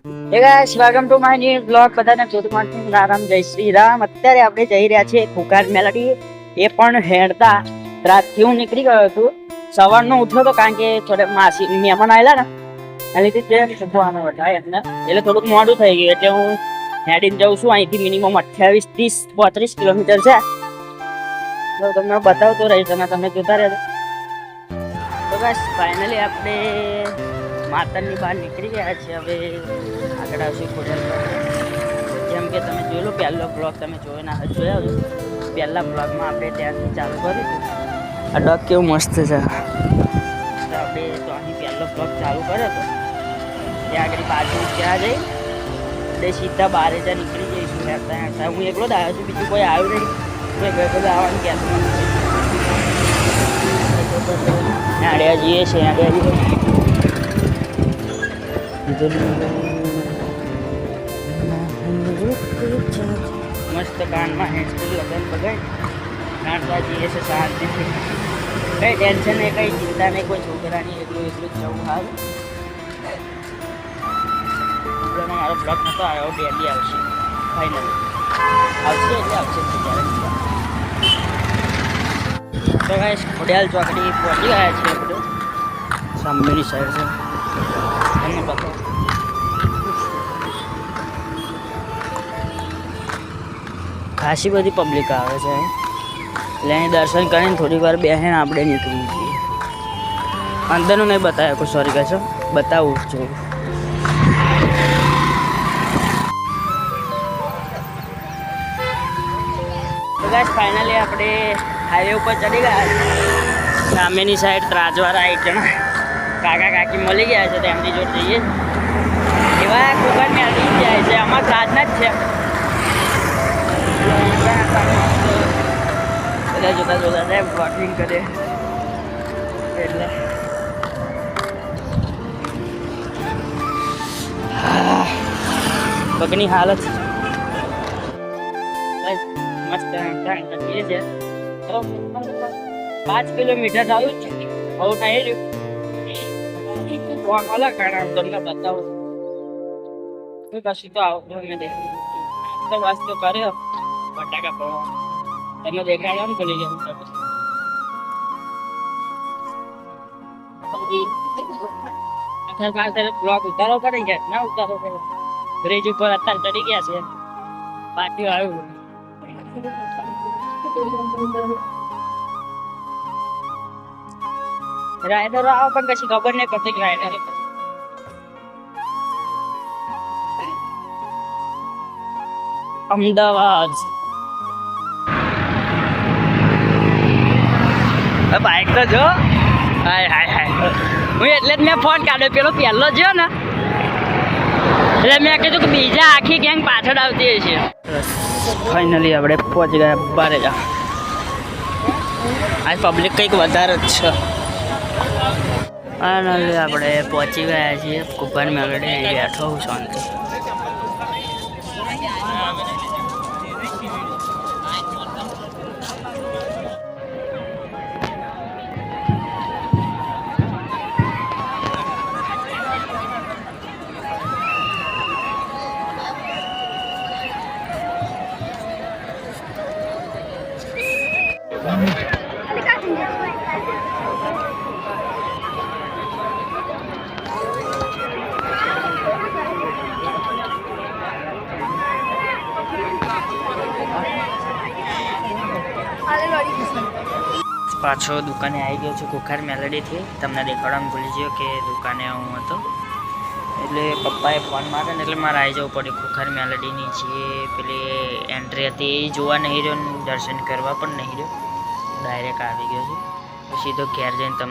Hey guys, welcome to my new vlog. બધાને good morning, Ram જય શ્રી રામ. અત્યારે આપણે જઈ રહ્યા છીએ ખુખાર મેલડી, એ પણ હેડતા. રાતથી હું નીકળી ગયો હતો, સવારનો ઉઠ્યો તો કારણ કે થોડે માસી મહેમાન આવેલા ને એના લીધે શીખવાનો હતા એમને, એટલે થોડુંક મોડું થઈ ગયું. એટલે હું હેડીને જાઉં છું. અહીંથી મિનિમમ 28, 30, 35 કિલોમીટર છે. તો તમને બતાવતો રહીશ અને તમે જોતા રહેજો. તો બસ ફાઇનલી આપણે માતરની બહાર નીકળી ગયા છે. હવે આગળ આવશે ખોડલ. જેમ કે તમે જોઈ લો, પહેલો બ્લોગ તમે જોયા હતો. પહેલા બ્લોગમાં આપણે ત્યાંથી ચાલુ કર્યું હતું. આ ડગ કેવું મસ્ત છે. તો આપણે તો અહીં પહેલો બ્લોગ ચાલુ કર્યો હતો. ત્યાં આગળ બાજુ ત્યાં જઈ એટલે સીધા બારે જ્યાં નીકળી જઈશું. હેરતા હેરતા હું એકલો જ આવ્યો છું, બીજું કોઈ આવ્યું નહીં. કોઈ બધું આવવાનું કહેતું આડ્યા જઈએ છે. આડ્યા જઈએ મસ્ત કાનમાં હેન્ડસ્ફ્રી લગન બગાડ નાડતા જઈએ છે શાંતિથી. કંઈ ટેન્શન નહીં, કંઈ ચિંતા નહીં, કોઈ છોકરાની. એટલું જ જવું સારું. મારો બ્લોગ નહોતો આવ્યો, ડેલી આવશે. ફાઇનલી આવશે એટલે આવશે ત્યારે. તો ગાઈસ ખોડિયાલ ચોકડી પહોંચી ગયા છે આપણે. સામેની સાઈડ છે, તમને બતાવો. ખાસી બધી પબ્લિક આવે છે એટલે અહીં દર્શન કરીને થોડી વાર બેસીને આપણે નીકળી જઈએ. અંદરનું નહીં બતાવ્યા કોઈ, સોરી કહેશો, બતાવું છું. તો ગાઈસ ફાઇનલી આપણે હાઈવે ઉપર ચડી ગયા. સામેની સાઈડ ત્રાજવાળા એક જણા કાકા કાકી મળી ગયા છે, તો એમની જોડે જઈએ. એવા ખુખાર મેળવી જાય છે, આમાં ત્રાજના જ છે. બધા જોતા જોતા જાય, વોટિંગ કરે એટલે પગની હાલત મસ્ત કરીએ છે. 5 કિલોમીટર આવ્યું છે. બહુ નહીં રહ્યું અલગ કારણ તમને બતાવું. કશું તો આવતું નથી. તો વાસ્તો કર્યો બટાકા પડવા તમે દેખાડ્યા ને કરી ગયા. બ્લોક ઉતારો પડે ગયા ના ઉતારો પડે. બ્રિજ ઉપર અત્યારે ચડી ગયા છે. પાટિયું આવ્યું. રાઇડરો આવો પણ કશી ખબર નહીં પડતી. રાઇડર અમદાવાદ બાઈક તો જો. હાય હાય હાય, હું એટલે જ મેં ફોન કાઢ્યો. પેલો પહેલો જો ને એટલે મેં કીધું કે બીજા આખી ગેંગ પાછળ આવતી હશે. ફાઇનલી આપણે પહોંચી ગયા બારે જા. આ પબ્લિક કંઈક વધારે જ છે. ફાઇનલી આપણે પહોંચી ગયા છીએ ખુખાર મેલડી. બેઠો હું શાંતિ. પાછો દુકાને આવી ગયો છું ખુખાર મેલડીથી. તમને દેખાડવાનું ભૂલી ગયો કે દુકાને હું હતો એટલે પપ્પાએ ફોન માર્યો ને એટલે મારે આવી જવું પડ્યું. ખુખાર મેલડીની જે પેલી એન્ટ્રી હતી એ જોવા નહીં રહ્યો, દર્શન કરવા પણ નહીં રહ્યો. ડાયરેક્ટ આવી ગયો છું. તો સીધો ઘેર જઈને તમને